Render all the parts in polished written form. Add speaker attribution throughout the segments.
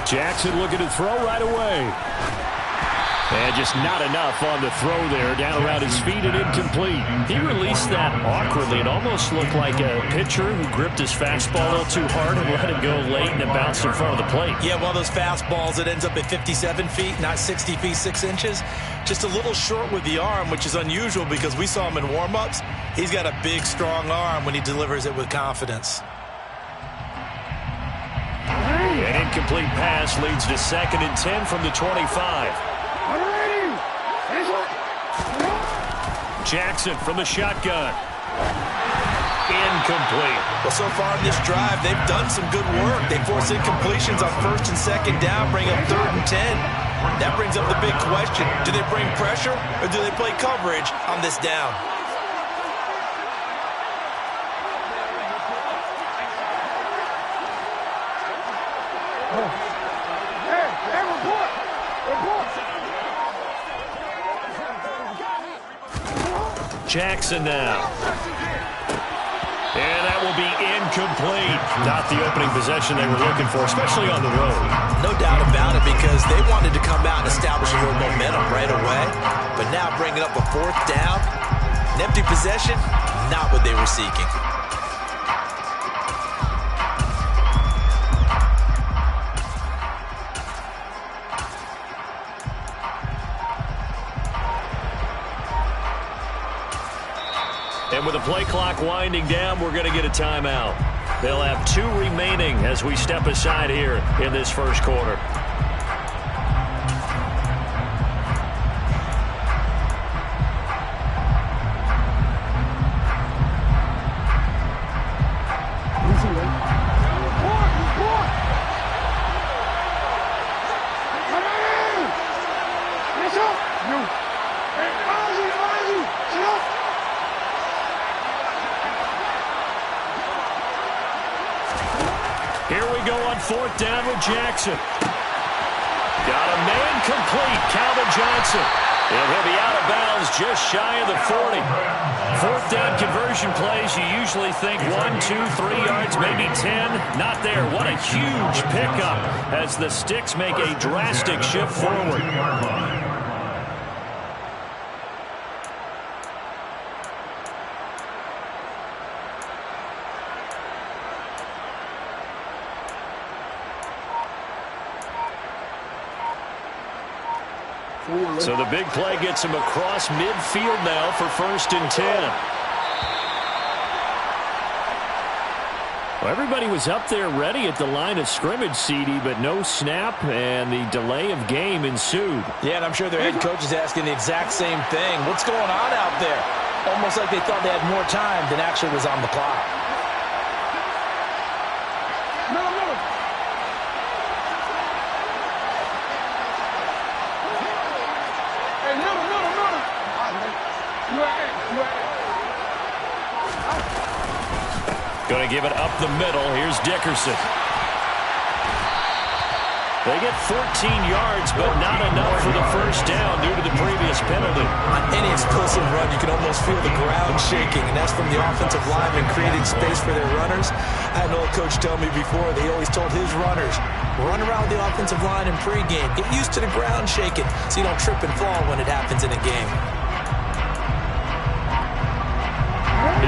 Speaker 1: Jackson looking to throw right away. And just not enough on the throw there. Down around his feet and incomplete.
Speaker 2: He released that awkwardly. It almost looked like a pitcher who gripped his fastball a little too hard and let it go late, and it bounced in front of the plate.
Speaker 3: Yeah, one of those fastballs that ends up at 57 feet, not 60 feet, 6 inches. Just a little short with the arm, which is unusual because we saw him in warm-ups. He's got a big, strong arm when he delivers it with confidence.
Speaker 1: An incomplete pass leads to 2nd and 10 from the 25. Jackson from the shotgun. Incomplete.
Speaker 3: Well, so far in this drive, they've done some good work. They force incompletions on 1st and 2nd down, bring up 3rd and 10. That brings up the big question. Do they bring pressure or do they play coverage on this down?
Speaker 1: Jackson now. And that will be incomplete. Not the opening possession they were looking for, especially on the road.
Speaker 3: No doubt about it, because they wanted to come out and establish a little momentum right away. But now bringing up a 4th down, an empty possession, not what they were seeking.
Speaker 1: And with the play clock winding down, we're going to get a timeout. They'll have 2 remaining as we step aside here in this first quarter. Here we go on 4th down with Jackson. Got a man complete, Calvin Johnson. And he'll be out of bounds just shy of the 40. 4th down conversion plays, you usually think 1, 2, 3 yards, maybe 10. Not there. What a huge pickup as the Sticks make a drastic shift forward. So the big play gets him across midfield now for 1st and 10. Well, everybody was up there ready at the line of scrimmage, CD, but no snap, and the delay of game ensued.
Speaker 3: Yeah, and I'm sure their head coach is asking the exact same thing. What's going on out there? Almost like they thought they had more time than actually was on the clock.
Speaker 1: Going to give it up the middle. Here's Dickerson. They get 14 yards, but not enough for the 1st down due to the previous penalty.
Speaker 3: On any explosive run, you can almost feel the ground shaking, and that's from the offensive lineman creating space for their runners. I had an old coach tell me before, they always told his runners, run around the offensive line in pregame. Get used to the ground shaking so you don't trip and fall when it happens in a game.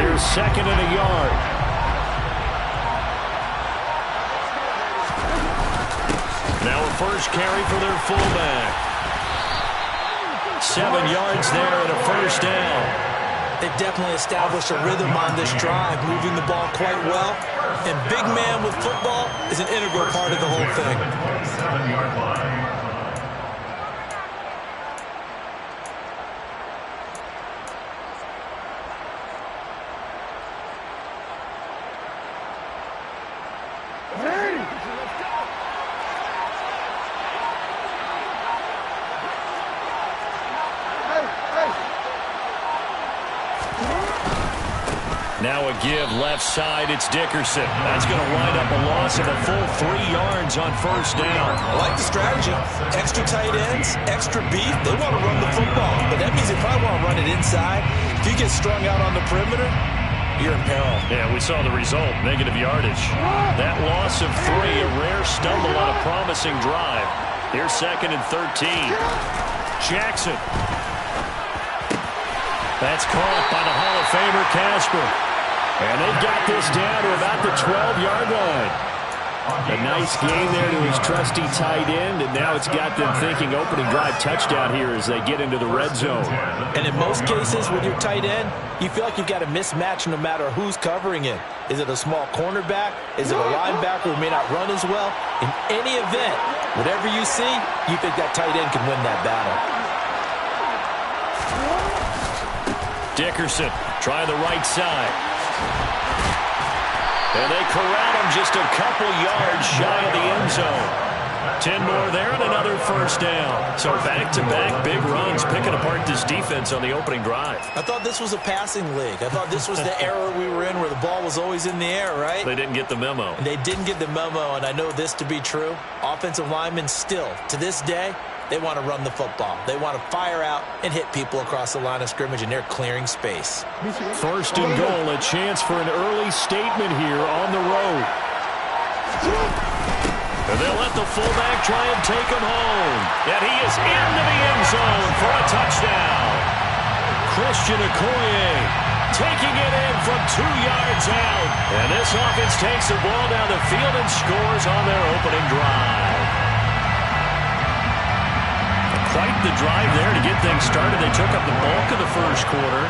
Speaker 1: Here's 2nd and a yard. Now a first carry for their fullback. 7 yards there and a 1st down.
Speaker 3: They've definitely established a rhythm on this drive, moving the ball quite well. And big man with football is an integral part of the whole thing.
Speaker 4: 7-yard line.
Speaker 1: Now a give left side. It's Dickerson. That's going to wind up a loss of a full 3 yards on 1st down.
Speaker 3: I like the strategy. Extra tight ends, extra beef. They want to run the football, but that means they probably want to run it inside. If you get strung out on the perimeter, you're in peril.
Speaker 2: Yeah, we saw the result, negative yardage. That loss of 3, a rare stumble on a promising drive. Here's 2nd and 13. Jackson. That's caught by the Hall of Famer Casper. And they've got this down to about the 12-yard line. A nice gain there to his trusty tight end, and now it's got them thinking opening drive touchdown here as they get into the red zone.
Speaker 3: And in most cases with your tight end, you feel like you've got a mismatch no matter who's covering it. Is it a small cornerback? Is it a linebacker who may not run as well? In any event, whatever you see, you think that tight end can win that battle.
Speaker 2: Dickerson trying the right side. And they corral him just a couple yards shy of the end zone. 10 more there and another first down. So back-to-back big runs picking apart this defense on the opening drive.
Speaker 3: I thought this was a passing league. I thought this was the era we were in where the ball was always in the air, right?
Speaker 2: They didn't get the memo.
Speaker 3: They didn't get the memo, and I know this to be true. Offensive linemen still, to this day, they want to run the football. They want to fire out and hit people across the line of scrimmage, and they're clearing space.
Speaker 2: 1st and goal, a chance for an early statement here on the road. And they'll let the fullback try and take him home. And he is into the end zone for a touchdown. Christian Okoye taking it in from 2 yards out. And this offense takes the ball down the field and scores on their opening drive. Quite the drive there to get things started. They took up the bulk of the first quarter,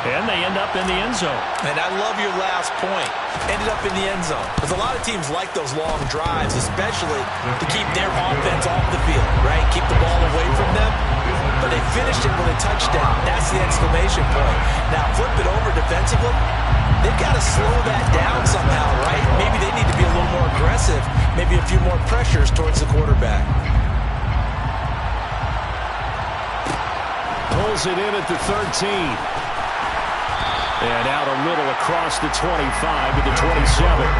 Speaker 2: and they end up in the end zone.
Speaker 3: And I love your last point. Ended up in the end zone. Because a lot of teams like those long drives, especially to keep their offense off the field, right? Keep the ball away from them. But they finished it with a touchdown. That's the exclamation point. Now, flip it over defensively. They've got to slow that down somehow, right? Maybe they need to be a little more aggressive. Maybe a few more pressures towards the quarterback.
Speaker 2: Pulls it in at the 13. And out a little across the 25 to the 27.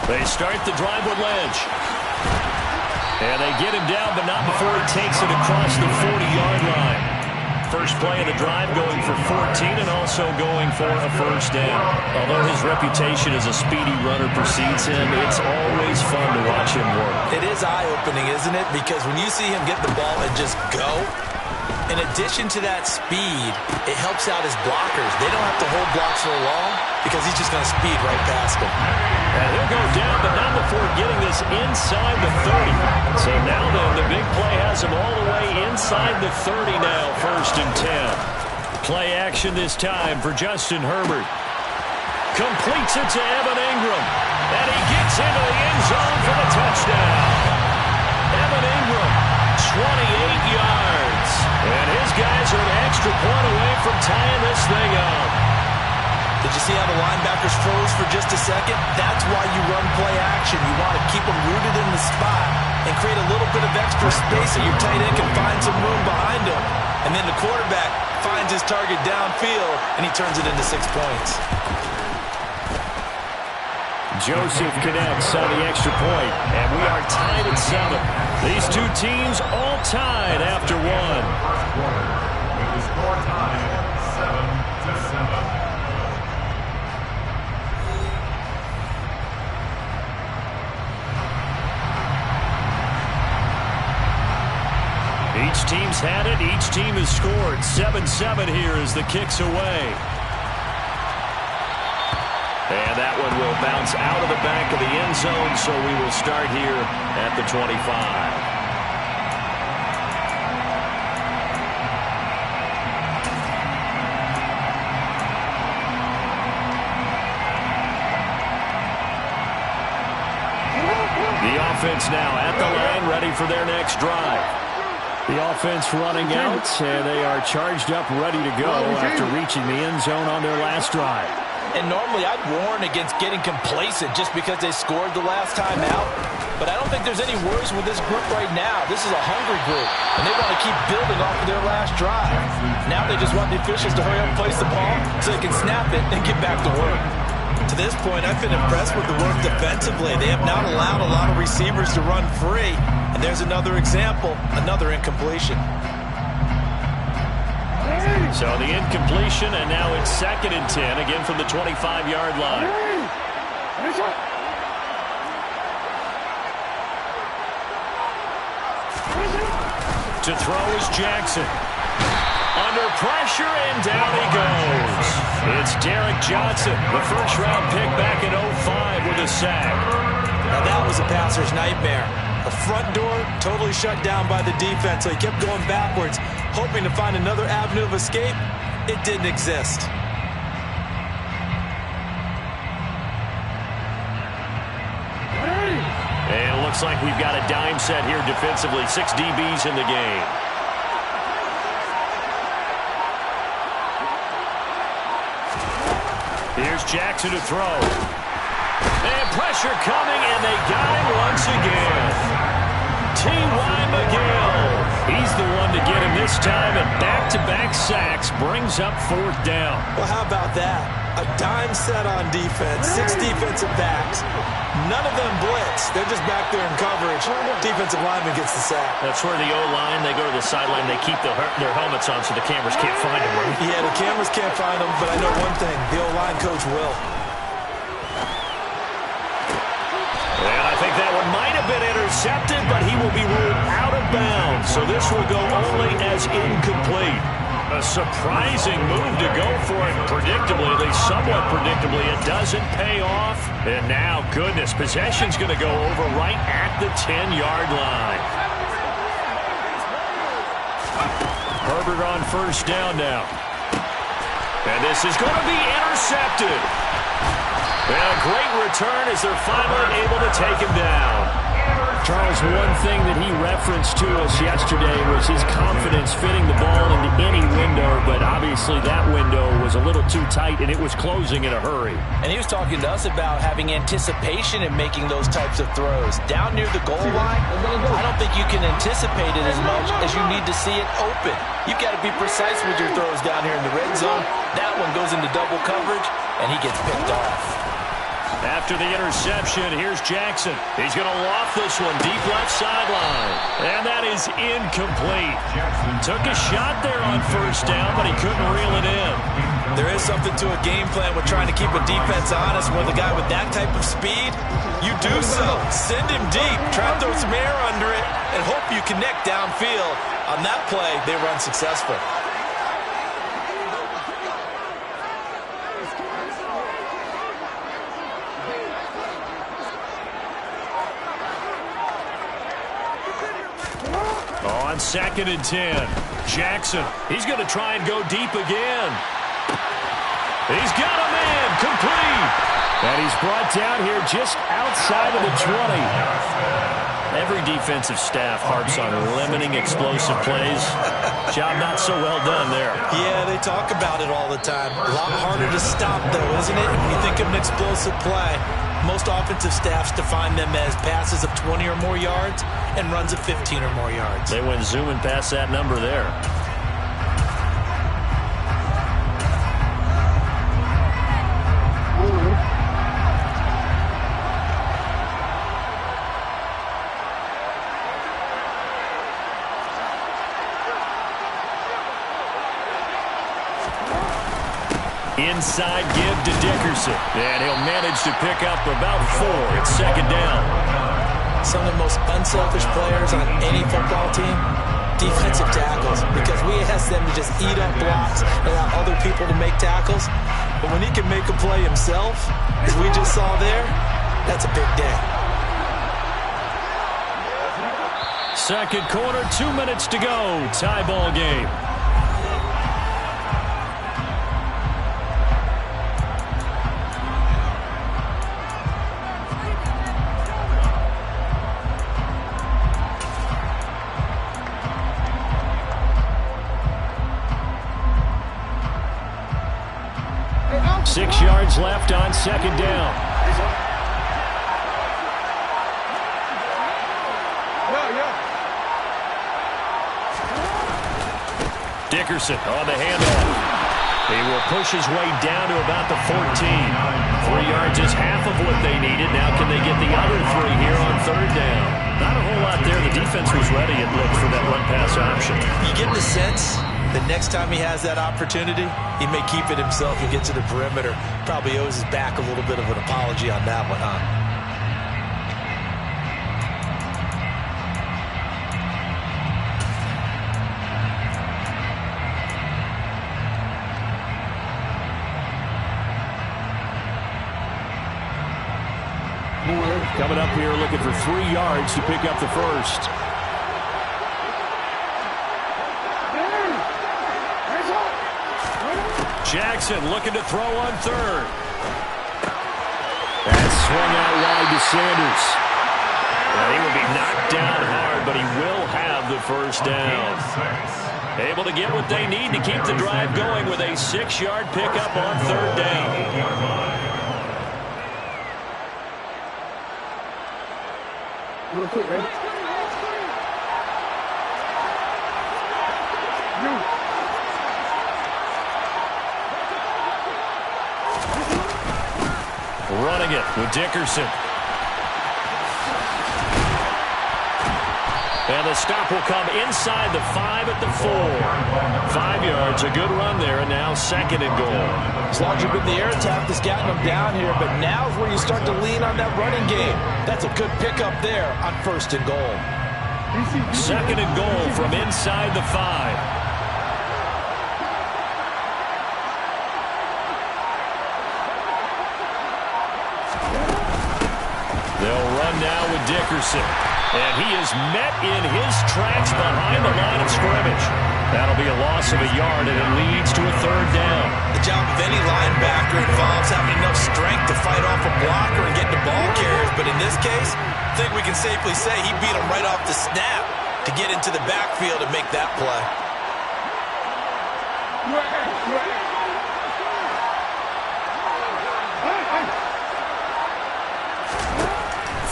Speaker 2: They start the drive with Lynch. And they get him down, but not before he takes it across the 40-yard line. First play of the drive going for 14 and also going for a first down. Although his reputation as a speedy runner precedes him, it's always fun to watch him work.
Speaker 3: It is eye-opening, isn't it? Because when you see him get the ball and just go, in addition to that speed, it helps out his blockers. They don't have to hold blocks for long because he's just going to speed right past them.
Speaker 2: And he'll go down, but not before getting this inside the 30. So now then, the big play has him all the way inside the 30 now, 1st and 10. Play action this time for Justin Herbert. Completes it to Evan Ingram. And he gets into the end zone for the touchdown. Evan Ingram, 28 yards. And his guys are an extra point away from tying this thing up.
Speaker 3: Did you see how the linebackers froze for just a second? That's why you run play action. You want to keep them rooted in the spot and create a little bit of extra space so your tight end can find some room behind him. And then the quarterback finds his target downfield, and he turns it into 6 points.
Speaker 2: Joseph connects on the extra point, and we are tied at 7. These two teams all tied after one.
Speaker 4: With the score tied 7-7.
Speaker 2: Each team's had it. Each team has scored. 7-7 here as the kick's away. And that one will bounce out of the back of the end zone, so we will start here at the 25. The offense now at the line, ready for their next drive. The offense running out, and they are charged up, ready to go after reaching the end zone on their last drive.
Speaker 3: And normally I'd warn against getting complacent just because they scored the last time out. But I don't think there's any worries with this group right now. This is a hungry group, and they want to keep building off of their last drive. Now they just want the officials to hurry up and place the ball so they can snap it and get back to work. To this point, I've been impressed with the work defensively. They have not allowed a lot of receivers to run free. And there's another example, another incompletion.
Speaker 2: So the incompletion, and now it's 2nd and 10, again from the 25-yard line. To throw is Jackson. Under pressure, and down he goes. It's Derek Johnson, the first-round pick back in 05 with a sack.
Speaker 3: Now that was a passer's nightmare. The front door totally shut down by the defense, so he kept going backwards, hoping to find another avenue of escape. It didn't exist.
Speaker 2: And it looks like we've got a dime set here defensively. 6 DBs in the game. Here's Jackson to throw. And pressure coming, and they got him once again. T.Y. McGill. He's the one to get him this time, and back-to-back sacks brings up 4th down.
Speaker 3: Well, how about that? A dime set on defense, 6 defensive backs. None of them blitz. They're just back there in coverage. Defensive lineman gets the sack.
Speaker 2: That's where the O-line, they go to the sideline, they keep their helmets on so the cameras can't find them. Right?
Speaker 3: Yeah, the cameras can't find them, but I know one thing. The O-line coach will.
Speaker 2: And I think that one might have been intercepted, but he will be ruled out of bounds. So this will go only as incomplete. A surprising move to go for it. Predictably, at least somewhat predictably, it doesn't pay off. And now, goodness, possession's going to go over right at the 10-yard line. Herbert on 1st down now. And this is going to be intercepted. And a great return as they're finally able to take him down. Charles, one thing that he referenced to us yesterday was his confidence fitting the ball into any window, but obviously that window was a little too tight, and it was closing in a hurry.
Speaker 3: And he was talking to us about having anticipation in making those types of throws. Down near the goal line, I don't think you can anticipate it as much as you need to see it open. You've got to be precise with your throws down here in the red zone. That one goes into double coverage, and he gets picked off.
Speaker 2: After the interception, here's Jackson. He's going to loft this one deep left sideline. And that is incomplete. Took a shot there on 1st down, but he couldn't reel it in.
Speaker 3: There is something to a game plan with trying to keep a defense honest with a guy with that type of speed. You do so. Send him deep. Try to throw some air under it and hope you connect downfield. On that play, they run successful.
Speaker 2: On 2nd and 10, Jackson, he's going to try and go deep again. He's got a man, complete. And he's brought down here just outside of the 20. Every defensive staff harps on limiting explosive plays. Job not so well done there.
Speaker 3: Yeah, they talk about it all the time. A lot harder to stop, though, isn't it? When you think of an explosive play, most offensive staffs define them as passes of 20 or more yards and runs of 15 or more yards.
Speaker 2: They went zooming past that number there. Inside give to Dickerson. And he'll manage to pick up about 4. It's 2nd down.
Speaker 3: Some of the most unselfish players on any football team, defensive tackles, because we ask them to just eat up blocks and allow other people to make tackles. But when he can make a play himself, as we just saw there, that's a big day.
Speaker 2: 2nd quarter, 2 minutes to go. Tie ball game.
Speaker 1: 6 yards left on second down. Dickerson on the handoff. He will push his way down to about the 14. 3 yards is half of what they needed. Now can they get the other 3 here on third down? Not a whole lot there. The defense was ready, it looked, for that run-pass option.
Speaker 3: You get the sense that next time he has that opportunity, he may keep it himself and get to the perimeter. Probably owes his back a little bit of an apology on that one, huh?
Speaker 1: Coming up here looking for 3 yards to pick up the first. Jackson looking to throw on third. That's swung out wide to Sanders. He will be knocked down hard, but he will have the first down. Able to get what they need to keep the drive going with a 6-yard pickup on third down.
Speaker 5: Real quick, ready?
Speaker 1: Running it with Dickerson. And the stop will come inside the 5 at the 4. 5 yards, a good run there, and now second and goal.
Speaker 3: As long as you've been the air attack that's gotten them down here, but now is where you start to lean on that running game. That's a good pickup there on first and goal.
Speaker 1: Second and goal from inside the 5. They'll run now with Dickerson. And he is met in his tracks behind the line of scrimmage. That'll be a loss of a yard, and it leads to a third down.
Speaker 3: The job of any linebacker involves having enough strength to fight off a blocker and get the ball carriers. But in this case, I think we can safely say he beat him right off the snap to get into the backfield and make that play.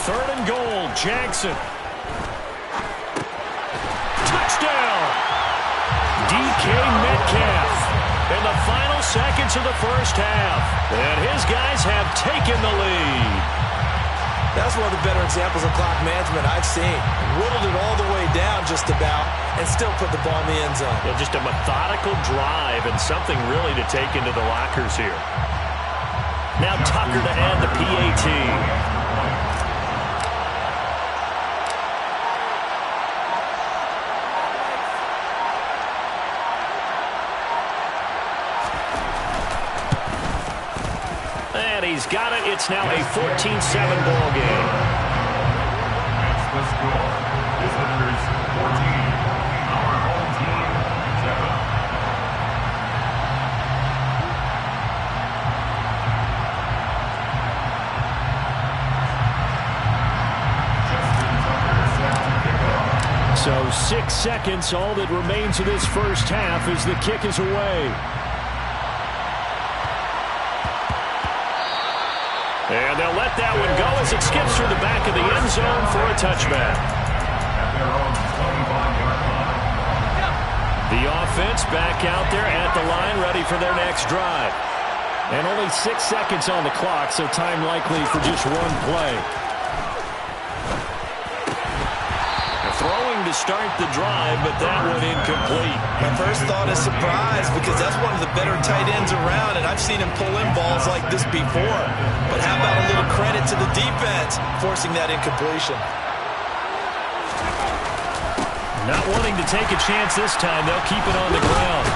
Speaker 1: Third and goal, Jackson. Touchdown! DK Metcalf in the final seconds of the first half. And his guys have taken the lead.
Speaker 3: That's one of the better examples of clock management I've seen. Whittled it all the way down just about and still put the ball in the end zone.
Speaker 1: Yeah, just a methodical drive and something really to take into the lockers here. Now Tucker to add the PAT. He's got it. It's now a 14-7 ball game.
Speaker 4: That's the score. Visitors 14. Our home team 7.
Speaker 1: So 6 seconds, all that remains of this first half as the kick is away. And they'll let that one go as it skips through the back of the end zone for a touchback. The offense back out there at the line, ready for their next drive. And only 6 seconds on the clock, so time likely for just one play. Throwing to start the drive, but that one incomplete.
Speaker 3: My first thought is surprise because that's one of the better tight ends around, and I've seen him pull in balls like this before. But how about a little credit to the defense forcing that incompletion?
Speaker 1: Not wanting to take a chance this time, they'll keep it on the ground.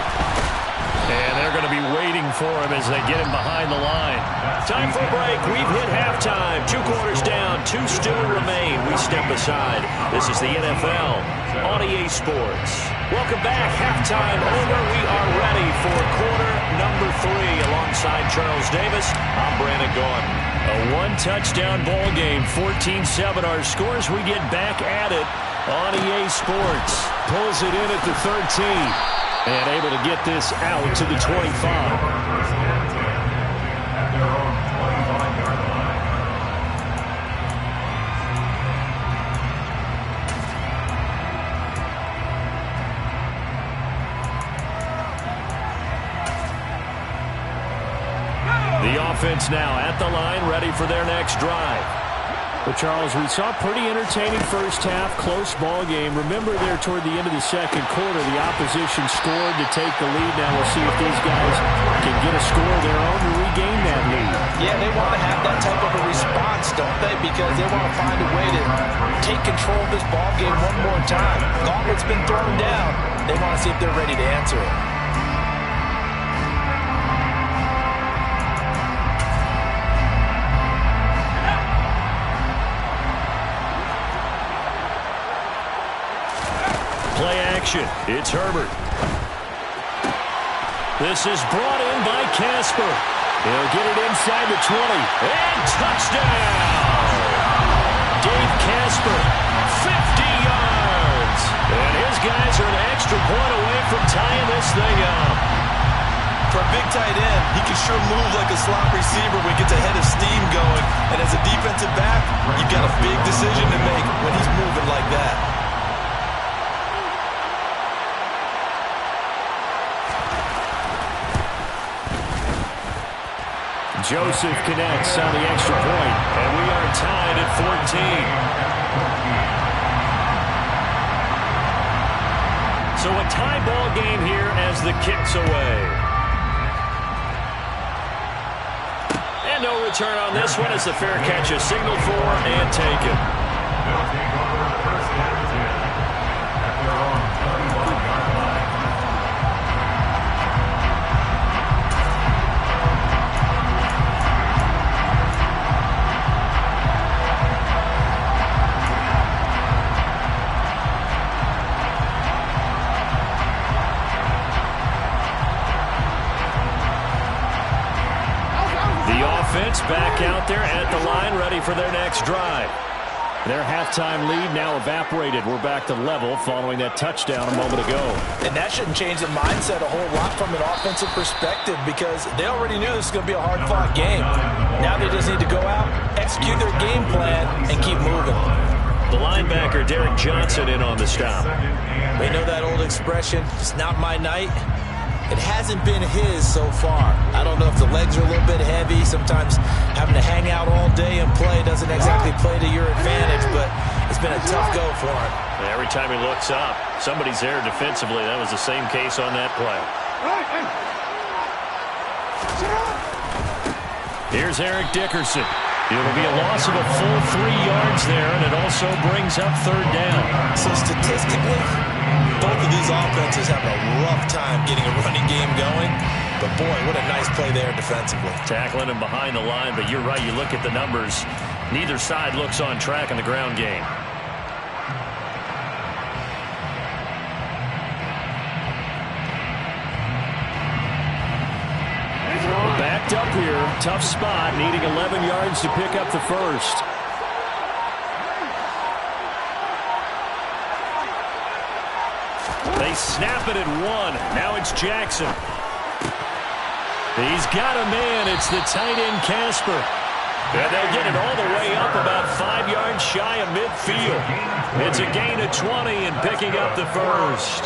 Speaker 1: And they're going to be waiting for him as they get him behind the line. Time for a break. We've hit halftime. 2 quarters down. 2 still remain. We step aside. This is the NFL on EA Sports. Welcome back. Halftime over. We are ready for quarter number 3. Alongside Charles Davis, I'm Brandon Gaudin. A 1-touchdown ball game. 14-7 our scores. We get back at it on EA Sports. Pulls it in at the 13. And able to get this out to the 25.
Speaker 2: offense now at the line, ready for their next drive.
Speaker 1: Well, Charles, we saw a pretty entertaining first half, close ball game. Remember there toward the end of the second quarter, the opposition scored to take the lead. Now we'll see if these guys can get a score of their own to regain that lead.
Speaker 3: Yeah, they want to have that type of a response, don't they? Because they want to find a way to take control of this ball game one more time. Gauntlet's been thrown down. They want to see if they're ready to answer it.
Speaker 2: Play action. It's Herbert. This is brought in by Casper. He'll get it inside the 20. And touchdown! Dave Casper, 50 yards. And his guys are an extra point away from tying this thing up.
Speaker 5: For a big tight end, he can sure move like a slot receiver when he gets a head of steam going. And as a defensive back, you've got a big decision to make when he's moving like that.
Speaker 2: Joseph connects on the extra point, and we are tied at 14. So a tie ball game here as the kick's away. And no return on this one as the fair catch is signaled for and taken.
Speaker 4: They'll take over first and 10 at their own 31-yard line.
Speaker 2: Back out there at the line, ready for their next drive. Their halftime lead now evaporated. We're back to level following that touchdown a moment ago.
Speaker 3: And that shouldn't change the mindset a whole lot from an offensive perspective because they already knew this was going to be a hard-fought game. Now they just need to go out, execute their game plan, and keep moving.
Speaker 2: The linebacker, Derek Johnson, in on the stop.
Speaker 3: They know that old expression, it's not my night. It hasn't been his so far. I don't know if the legs are a little bit heavy. Sometimes having to hang out all day and play doesn't exactly play to your advantage, but it's been a tough go for him.
Speaker 2: And every time he looks up, somebody's there defensively. That was the same case on that play. Here's Eric Dickerson. It'll be a loss of a full 3 yards there, and it also brings up third down.
Speaker 3: So statistically, both of these offenses have a rough time getting a running game going. But, boy, what a nice play there defensively.
Speaker 2: Tackling him behind the line, but you're right. You look at the numbers. Neither side looks on track in the ground game. Backed up here. Tough spot. Needing 11 yards to pick up the first. They snap it at 1. Now it's Jackson. He's got a man. It's the tight end, Casper. And they'll get it all the way up about 5 yards shy of midfield. It's a gain of 20 and picking up the first.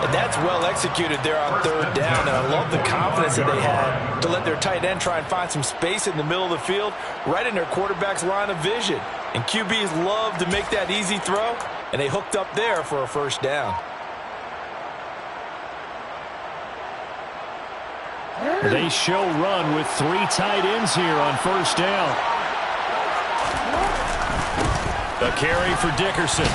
Speaker 3: And that's well executed there on third down. And I love the confidence that they had to let their tight end try and find some space in the middle of the field, right in their quarterback's line of vision. And QBs love to make that easy throw, and they hooked up there for a first down.
Speaker 2: They show run with 3 tight ends here on first down. A carry for Dickerson.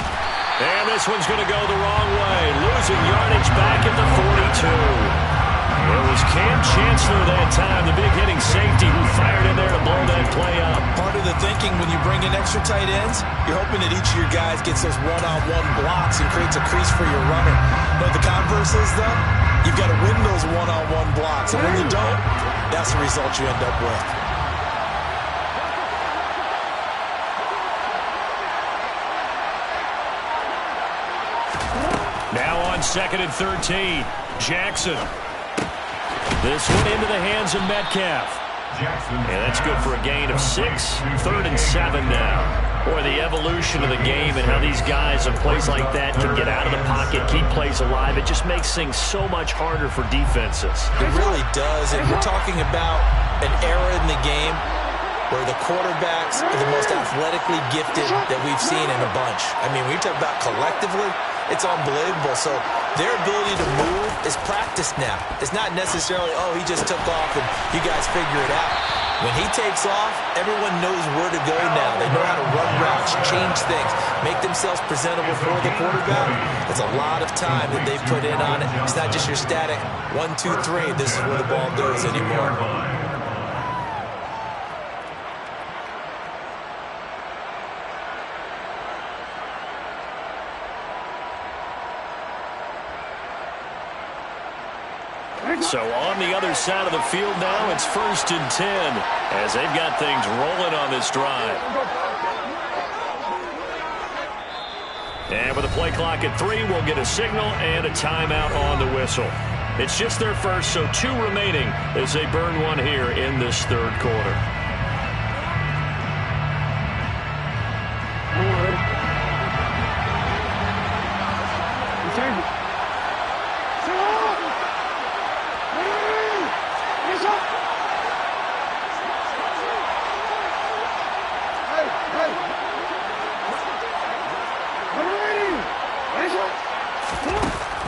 Speaker 2: And this one's going to go the wrong way. Losing yardage back at the 42. It was Cam Chancellor that time, the big hitting safety who fired in there to blow that play up.
Speaker 3: Part of the thinking when you bring in extra tight ends, you're hoping that each of your guys gets those one-on-one blocks and creates a crease for your runner. But the converse is, though, you've got to win those one-on-one blocks. And when you don't, that's the result you end up with.
Speaker 2: Now on 2nd and 13, Jackson. This one into the hands of Metcalf.
Speaker 4: Jackson.
Speaker 2: And that's good for a gain of 6. 3rd and 7 now.
Speaker 1: Or the evolution of the game and how these guys in plays like that can get out of the pocket, keep plays alive. It just makes things so much harder for defenses.
Speaker 3: It really does. And we're talking about an era in the game where the quarterbacks are the most athletically gifted that we've seen in a bunch. I mean, when you talk about collectively, it's unbelievable. So their ability to move is practiced now. It's not necessarily, oh, he just took off and you guys figure it out. When he takes off, everyone knows where to go now. They know how to run routes, change things, make themselves presentable for the quarterback. It's a lot of time that they put in on it. It's not just your static 1, 2, 3. This is where the ball goes anymore.
Speaker 1: So on the other side of the field now, it's 1st and 10 as they've got things rolling on this drive. And with a play clock at 3, we'll get a signal and a timeout on the whistle. It's just their first, so 2 remaining as they burn one here in this 3rd quarter.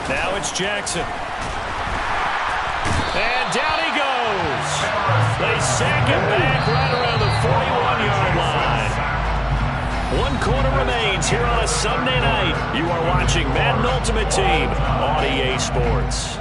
Speaker 1: Now it's Jackson. And down he goes. They sack him back right around the 41-yard line. 1 quarter remains here on a Sunday night. You are watching Madden Ultimate Team on EA Sports.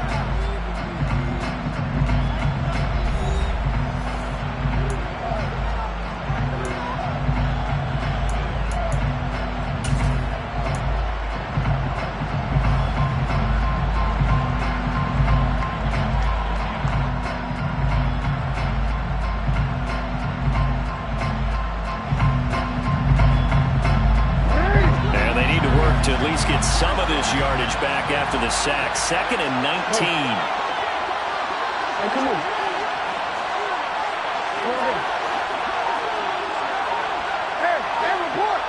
Speaker 1: To at least get some of this yardage back after the sack. 2nd and 19.
Speaker 6: Hey, come on. Hey, report.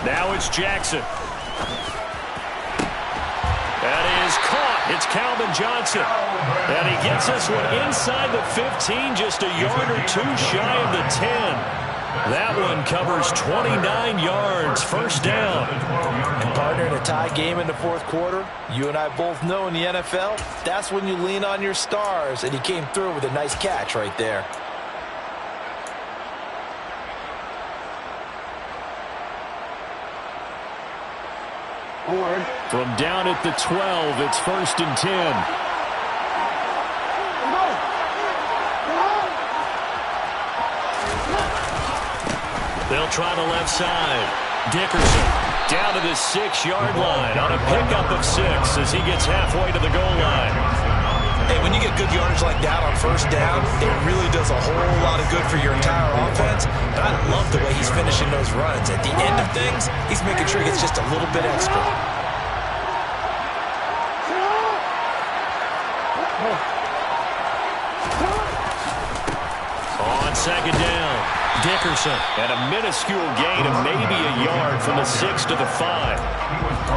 Speaker 1: Now it's Jackson. That is caught. It's Calvin Johnson. And he gets this one inside the 15, just a yard or 2 shy of the 10. That one covers 29 yards, 1st down.
Speaker 3: And partner, in a tie game in the 4th quarter, you and I both know in the NFL, that's when you lean on your stars, and he came through with a nice catch right there.
Speaker 1: From down at the 12, it's 1st and 10. They'll try the left side. Dickerson down to the 6-yard line on a pickup of 6 as he gets halfway to the goal line.
Speaker 3: Hey, when you get good yardage like that on 1st down, it really does a whole lot of good for your entire offense. But I love the way he's finishing those runs. At the end of things, he's making sure he gets just a little bit extra.
Speaker 1: On 2nd down, Dickerson, and a minuscule gain of maybe a yard from the 6 to the 5.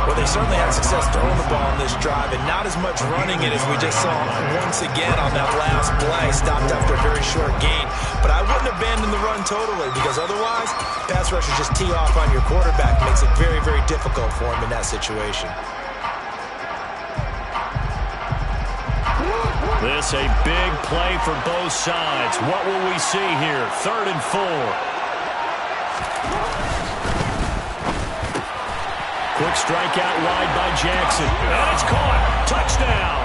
Speaker 3: Well, they certainly had success throwing the ball on this drive, and not as much running it as we just saw once again on that last play. Stopped after a very short gain. But I wouldn't abandon the run totally, because otherwise, pass rushers just tee off on your quarterback. Makes it very, very difficult for him in that situation.
Speaker 1: This a big play for both sides. What will we see here? 3rd and 4. Quick strike out wide by Jackson. And it's caught. Touchdown.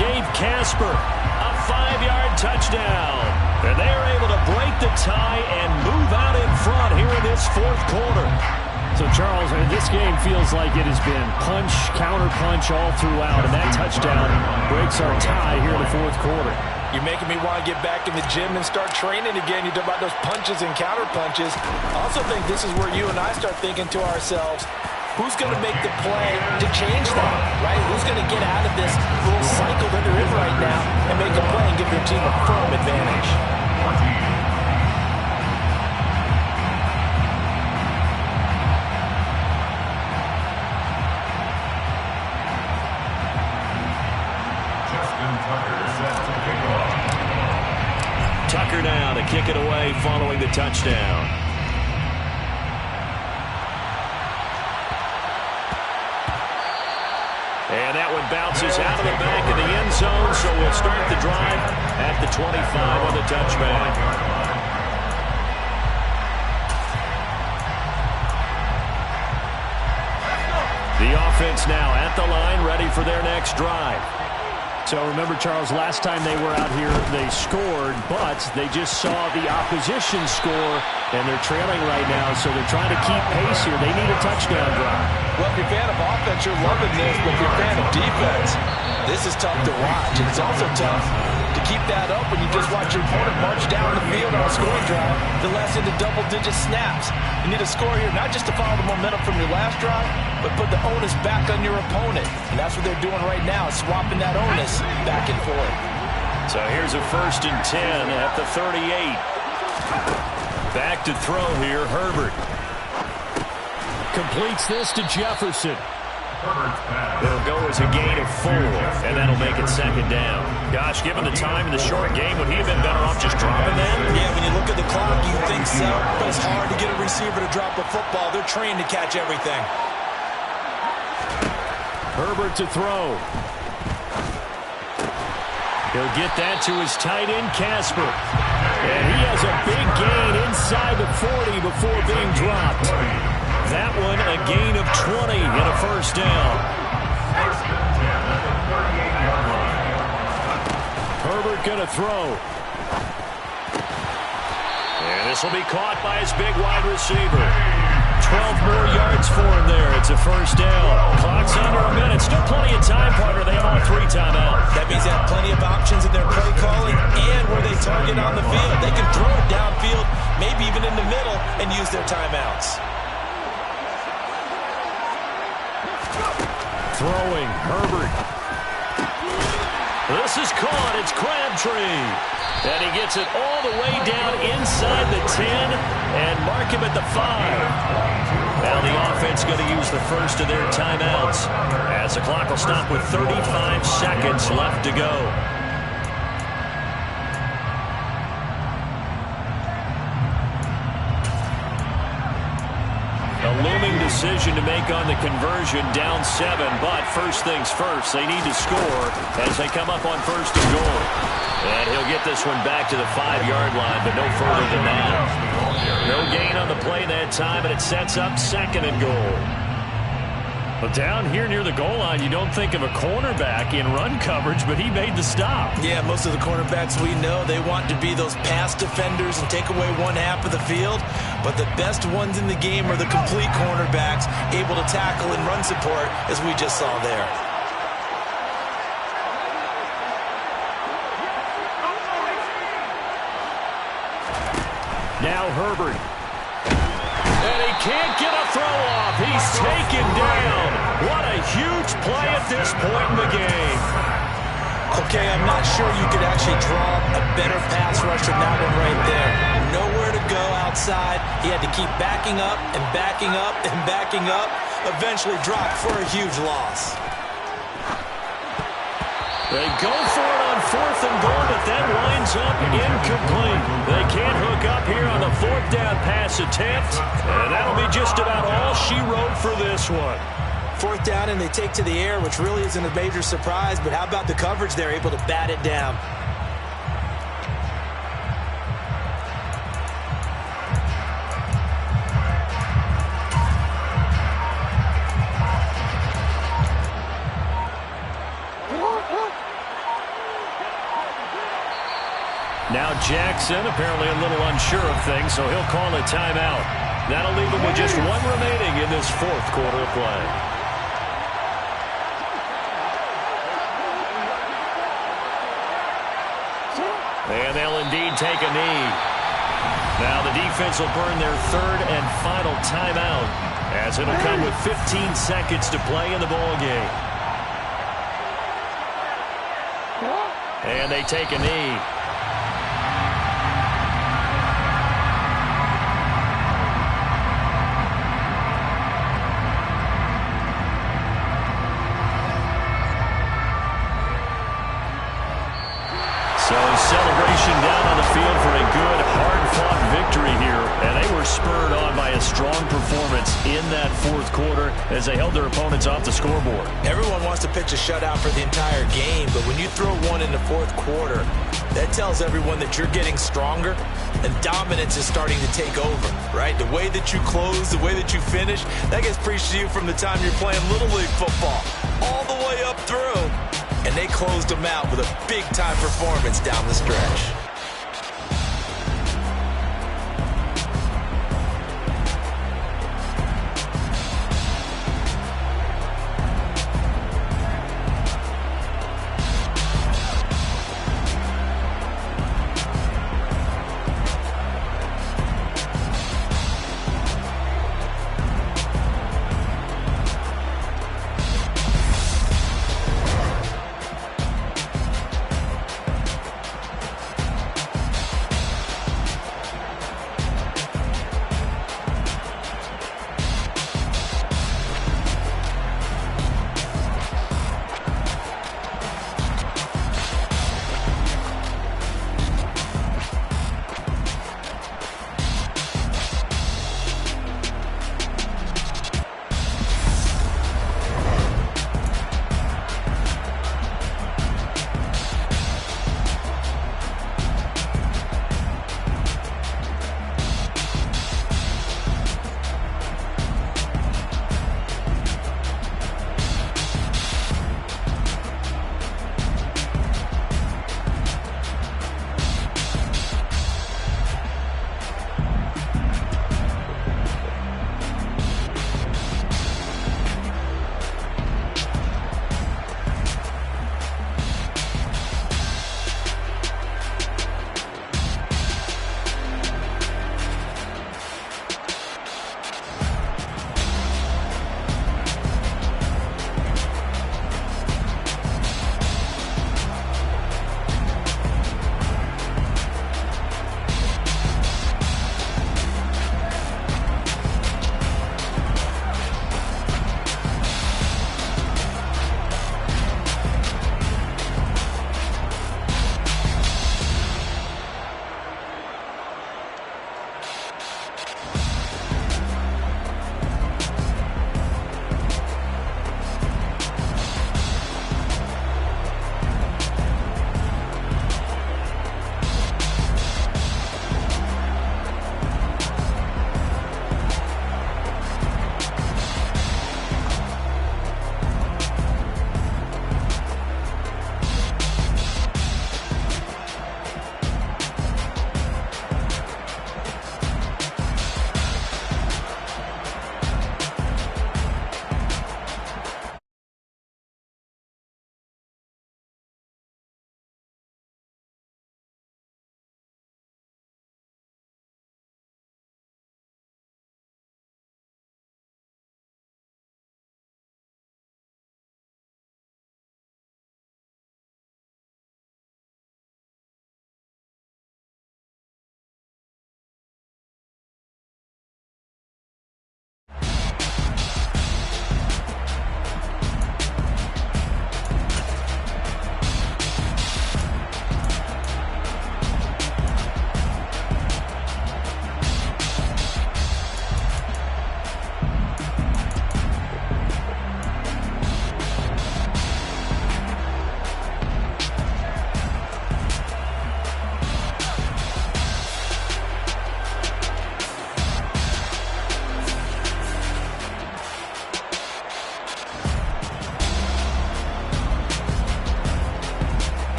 Speaker 1: Dave Casper, a 5-yard touchdown. And they are able to break the tie and move out in front here in this 4th quarter.
Speaker 2: So, Charles, this game feels like it has been punch, counter-punch all throughout, and that touchdown breaks our tie here in the 4th quarter.
Speaker 3: You're making me want to get back in the gym and start training again. You talk about those punches and counter-punches. I also think this is where you and I start thinking to ourselves, who's going to make the play to change that, right? Who's going to get out of this little cycle that they're in right now and make a play and give their team a firm advantage?
Speaker 2: kick it away following the touchdown. And that one bounces out of the back of the end zone, so we'll start the drive at the 25 on the touchback. The offense now at the line, ready for their next drive.
Speaker 1: So remember, Charles, last time they were out here, they scored, but they just saw the opposition score, and they're trailing right now, so they're trying to keep pace here. They need a touchdown drive.
Speaker 5: Well, if you're a fan of offense, you're loving this, but if you're a fan of defense, this is tough to watch. And it's also tough to keep that up when you just watch your opponent march down the field on a scoring drive to less into double-digit snaps. You need a score here, not just to follow the momentum from your last drive, but put the onus back on your opponent. And that's what they're doing right now, swapping that onus back and forth.
Speaker 2: So here's a 1st and 10 at the 38. Back to throw here, Herbert.
Speaker 1: Completes this to Jefferson.
Speaker 2: It'll go as a gain of 4, and that'll make it 2nd down. Gosh, given the time in the short game, would he have been better off just dropping that?
Speaker 3: Yeah, when you look at the clock, you think so, but it's hard to get a receiver to drop a football. They're trained to catch everything.
Speaker 1: Herbert to throw.
Speaker 2: He'll get that to his tight end, Casper. And he has a big gain inside the 40 before being dropped. That one a gain of 20 and a 1st down. Herbert gonna throw. And this will be caught by his big wide receiver. 12 more yards for him there. It's a 1st down. Clock's under a minute. Still plenty of time, partner. They have all 3 timeouts.
Speaker 3: That means they have plenty of options in their play calling and where they target on the field. They can throw it downfield, maybe even in the middle, and use their timeouts.
Speaker 2: Throwing, Herbert. This is caught. It's Crabtree. And he gets it all the way down inside the 10 and mark him at the 5. Now the offense going to use the first of their timeouts as the clock will stop with 35 seconds left to go. A looming decision to make on the conversion, down 7, but first things first, they need to score as they come up on 1st and goal. And he'll get this one back to the 5-yard line, but no further than that. No gain on the play that time, and it sets up 2nd and goal.
Speaker 1: Well, down here near the goal line, you don't think of a cornerback in run coverage, but he made the stop.
Speaker 3: Yeah, most of the cornerbacks we know, they want to be those pass defenders and take away one half of the field. But the best ones in the game are the complete cornerbacks, able to tackle and run support, as we just saw there.
Speaker 1: Now Herbert. And he can't get a throw off. He's taken down. What a huge play at this point in the game.
Speaker 3: Okay, I'm not sure you could actually draw a better pass rush than that one right there. Nowhere to go outside. He had to keep backing up and backing up and backing up. Eventually dropped for a huge loss.
Speaker 2: They go for it on 4th and goal, but that winds up incomplete. They can't hook up here on the 4th down pass attempt, and that'll be just about all she wrote for this one.
Speaker 3: 4th down, and they take to the air, which really isn't a major surprise, but how about the coverage? They're able to bat it down.
Speaker 2: Now Jackson apparently a little unsure of things, so he'll call a timeout. That'll leave him with just 1 remaining in this 4th quarter of play. And they'll indeed take a knee. Now the defense will burn their 3rd and final timeout as it'll come with 15 seconds to play in the ball game. And they take a knee. So celebration down on the field for a good,
Speaker 1: victory here, and they were spurred on by a strong performance in that fourth quarter as they held their opponents off the scoreboard.
Speaker 3: Everyone wants to pitch a shutout for the entire game, but when you throw one in the fourth quarter, that tells everyone that you're getting stronger and dominance is starting to take over, right? The way that you close, the way that you finish, that gets preached to you from the time you're playing Little League football all the way up through. And they closed them out with a big-time performance down the stretch.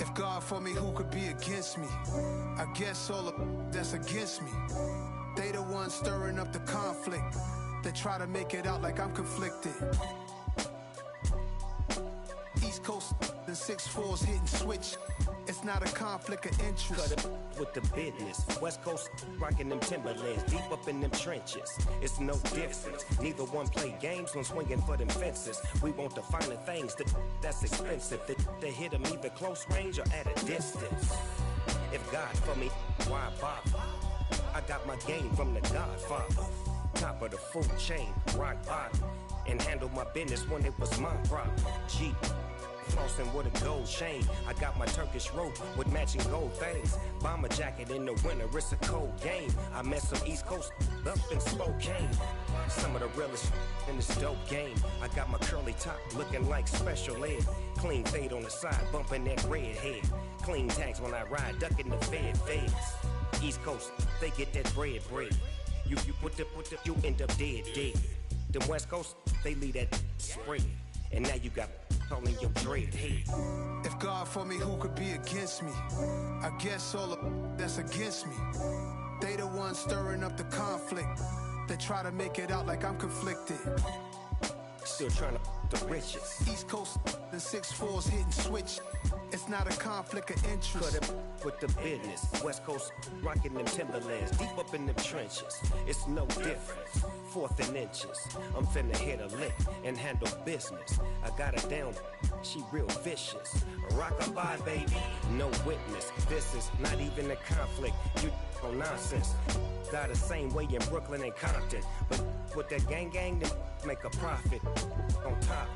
Speaker 7: If God for me, who could be against me? I guess all of that's against me. They the ones stirring up the conflict. They try to make it out like I'm conflicted. East Coast and 6'4's hitting switch. It's not a conflict of interest.
Speaker 8: Cut it with the business. West Coast rocking them Timberlands, deep up in them trenches. It's no difference. Neither one play games when swinging for them fences. We want the finer things that's expensive. They hit them either close range or at a distance. If God for me, why bother? I I got my game from the Godfather. Top of the food chain, rock bottom. And handle my business when it was my problem. Jeep, flossing with a gold chain. I got my Turkish rope with matching gold things. Bomber jacket in the winter, it's a cold game. I met some East Coast up in Spokane. Some of the realest in this dope game. I got my curly top looking like special ed. Clean fade on the side, bumping that red head. Clean tags when I ride, ducking the feds. East Coast, they get that bread. You you end up dead. Them West Coast, they leave that spread. And now you got calling your dread head.
Speaker 7: If God for me, who could be against me? I guess all of that's against me. They the ones stirring up the conflict. They try to make it out like I'm conflicted.
Speaker 8: Still trying to the riches.
Speaker 7: East Coast, the 6'4s hitting switch. It's not a conflict of interest.
Speaker 8: Cut it with the business. West Coast rocking them Timberlands. Deep up in them trenches. It's no difference. Fourth and inches. I'm finna hit a lick and handle business. I got her down. She real vicious. Rock-a-bye, baby. No witness. This is not even a conflict. You on nonsense. Got the same way in Brooklyn and Compton. But with that gang, then make a profit. On top,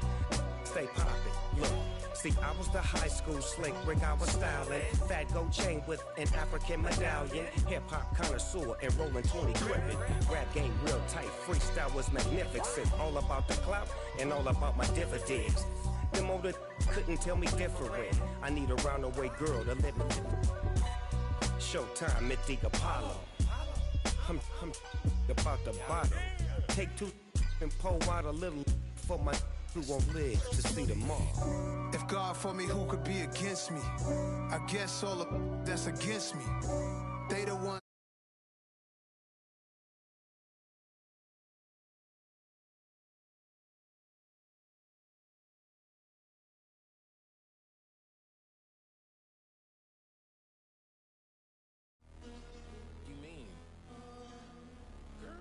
Speaker 8: stay poppin'. Look. See, I was the high school slick Rick, I was styling. Fat gold chain with an African medallion. Hip-hop connoisseur and rolling 20 gripping. Rap game real tight, freestyle was magnificent. All about the clout and all about my dividends. Them older couldn't tell me different. I need a roundaway girl to live in. Showtime at the Apollo. I'm about the bottle. Take two and pour out a little for my who won't live to see tomorrow.
Speaker 7: If God for me, who could be against me? I guess all of that's against me. They the one.
Speaker 9: You mean? Girl,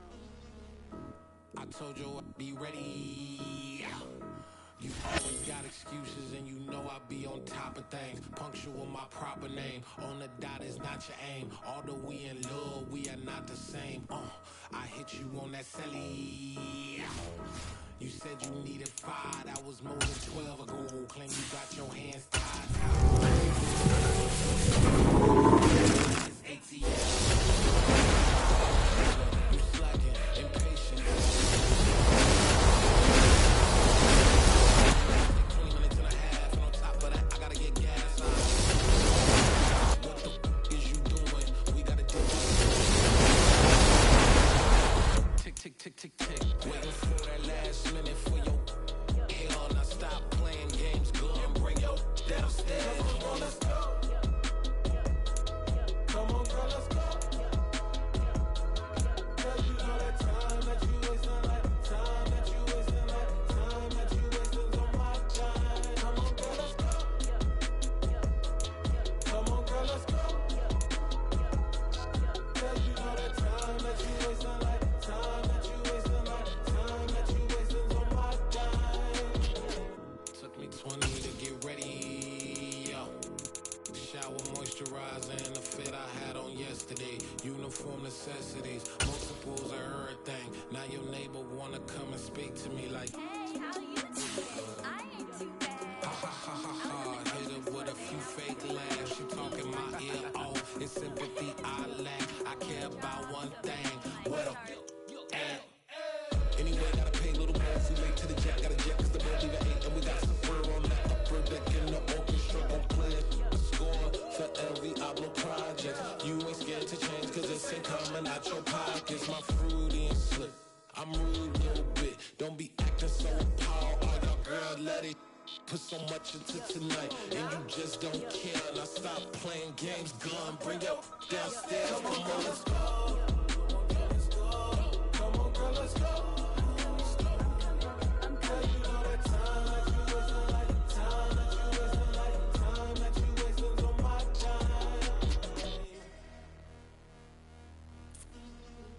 Speaker 9: I told you I'd be ready. You always got excuses and you know I be on top of things. Punctual my proper name. On the dot is not your aim. Although we in love, we are not the same. I hit you on that celly. You said you needed 5. That was more than 12 ago. Claim you got your hands tied. It's ATL. You slacking, impatient. 20 minutes and a half, and on top of that, I gotta get gas. What the f is you doing? We gotta do tick, tick, tick, tick, tick. Waiting for that last minute for your hell. Now stop playing games, go and bring your downstairs. Come on, let's go. Come on, girl, let's go. Cause you know that time that you wasting, like time that you wasting, like time that you wasting on my time. Come on, girl, let's go. Come on, girl, let's go. Cause you know that time that you wasting, like time that you wasting, like time that you wasting on my time. Took me 20 to get ready, yo. Shower, moisturizer, and the fit I had on yesterday. Uniform necessities, multiples of everything. Now your neighbor wanna come and speak to me like,
Speaker 10: Hey, how you doing? I ain't too bad.
Speaker 9: ha ha ha ha ha. Hit her with a few fake laughs. She talking my ear off. It's sympathy I lack. I care about one thing. What up? Anyway, gotta pay a little more. Too late to the jet. Got a jet cause the boat leave at 8. And we got some fur on that upper deck in the orchestra. Gon' play it. Score for every Ablo project. You ain't scared to change cause it's ain't coming out your pockets. My fruity and slip. I'm rude a little bit. Don't be acting so appalled. Oh, y'all girl, let it put so much into tonight. And you just don't care. Now stop playing games. Gun, bring your downstairs. Come on, let's go. Come on, girl, let's go. Cause you know that time that you wasting, like time that you wasting, like time that you wasting on my time.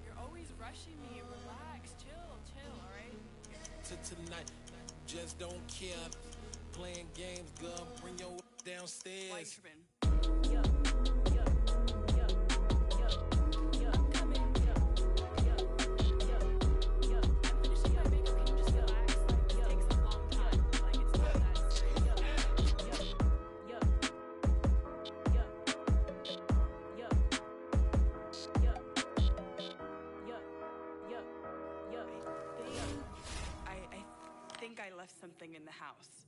Speaker 10: You're always rushing me. Relax, chill, alright?
Speaker 9: To tonight, just don't care. Playing games, girl, bring your
Speaker 10: Why you
Speaker 9: downstairs.
Speaker 10: tripping? I'm coming. something in the house.